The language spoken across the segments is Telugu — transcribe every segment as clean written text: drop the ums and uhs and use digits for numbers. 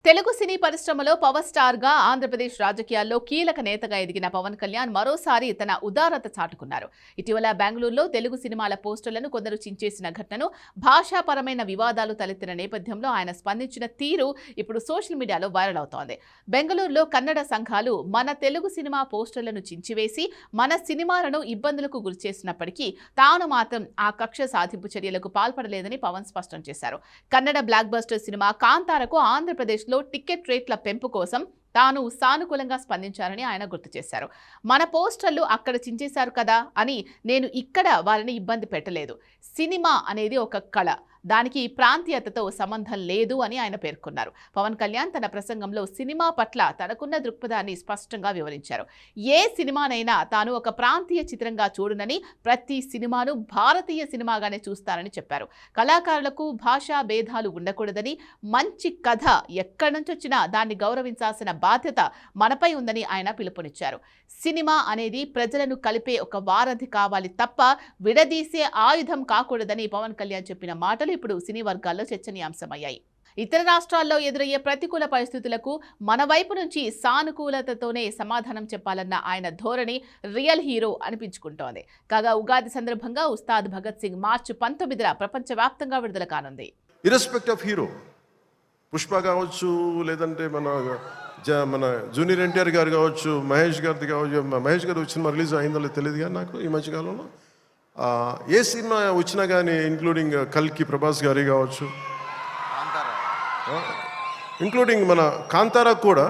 తెలుగు సినీ పరిశ్రమలో పవర్ స్టార్ గా ఆంధ్రప్రదేశ్ రాజకీయాల్లో కీలక నేతగా ఎదిగిన పవన్ కళ్యాణ్ మరోసారి తన ఉదారత చాటుకున్నారు. ఇటీవల బెంగళూరులో తెలుగు సినిమాల పోస్టర్లను కొందరు చించేసిన ఘటనను, భాషాపరమైన వివాదాలు తలెత్తిన నేపథ్యంలో ఆయన స్పందించిన తీరు ఇప్పుడు సోషల్ మీడియాలో వైరల్ అవుతోంది. బెంగళూరులో కన్నడ సంఘాలు మన తెలుగు సినిమా పోస్టర్లను చించివేసి మన సినిమాలను ఇబ్బందులకు గురిచేసినప్పటికీ తాను మాత్రం ఆ కక్ష సాధింపు చర్యలకు పాల్పడలేదని పవన్ స్పష్టం చేశారు. కన్నడ బ్లాక్ బస్టర్ సినిమా కాంతారకు ఆంధ్రప్రదేశ్ టికెట్ రేట్ల పెంపు కోసం తాను సానుకూలంగా స్పందించారని ఆయన గుర్తు చేశారు. మన పోస్టర్లు అక్కడ చించేశారు కదా అని నేను ఇక్కడ వారిని ఇబ్బంది పెట్టలేదు. సినిమా అనేది ఒక కళ, దానికి ప్రాంతీయతతో సంబంధం లేదు అని ఆయన పేర్కొన్నారు. పవన్ కళ్యాణ్ తన ప్రసంగంలో సినిమా పట్ల తనకున్న దృక్పథాన్ని స్పష్టంగా వివరించారు. ఏ సినిమానైనా తాను ఒక ప్రాంతీయ చిత్రంగా చూడనని, ప్రతి సినిమాను భారతీయ సినిమాగానే చూస్తారని చెప్పారు. కళాకారులకు భాషా భేదాలు ఉండకూడదని, మంచి కథ ఎక్కడి నుంచి వచ్చినా దాన్ని గౌరవించాల్సిన బాధ్యత మనపై ఉందని ఆయన పిలుపునిచ్చారు. సినిమా అనేది ప్రజలను కలిపే ఒక వారధి కావాలి తప్ప విడదీసే ఆయుధం కాకూడదని పవన్ కళ్యాణ్ చెప్పిన మాటలు ఇప్పుడు సినీ వర్గాల్లో చర్చనీయాంశమయ్యాయి. ఇతర రాష్ట్రాల్లో ఎదురయ్యే ప్రతికూల పరిస్థితులకు మన వైపు నుంచి సానుకూలతతోనే సమాధానం చెప్పాలన్న ఆయన ధోరణి రియల్ హీరో అనిపించుకుంటోంది. కాగా ఉగాది సందర్భంగా ఉస్తాద్ భగత్ సింగ్ మార్చి 19న ప్రపంచవ్యాప్తంగా విడుదల కానుంది. ఇర్రెస్పెక్ట్ ఆఫ్ హీరో, పుష్ప కావచ్చు, లేదంటే మన జూనియర్ ఎన్టీఆర్ గారు కావచ్చు, మహేష్ గారిది కావచ్చు. మహేష్ గారు సినిమా రిలీజ్ అయిందో తెలియదు కానీ నాకు ఈ మధ్యకాలంలో ఏ సినిమా వచ్చినా కానీ, ఇంక్లూడింగ్ కల్కి ప్రభాస్ గారి కావచ్చు, ఇంక్లూడింగ్ మన కాంతారా కూడా,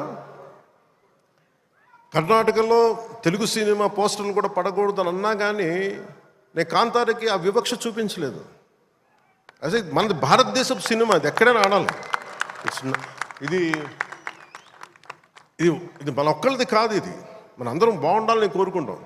కర్ణాటకలో తెలుగు సినిమా పోస్టర్లు కూడా పడకూడదు అని అన్నా కానీ నేను కాంతారాకి ఆ వివక్ష చూపించలేదు. అదే మన భారతదేశపు సినిమా, అది ఎక్కడైనా ఆడాలి. ఇది ఇది ఇది మన ఒక్కరిది కాదు, ఇది మన అందరం బాగుండాలని కోరుకుంటాం.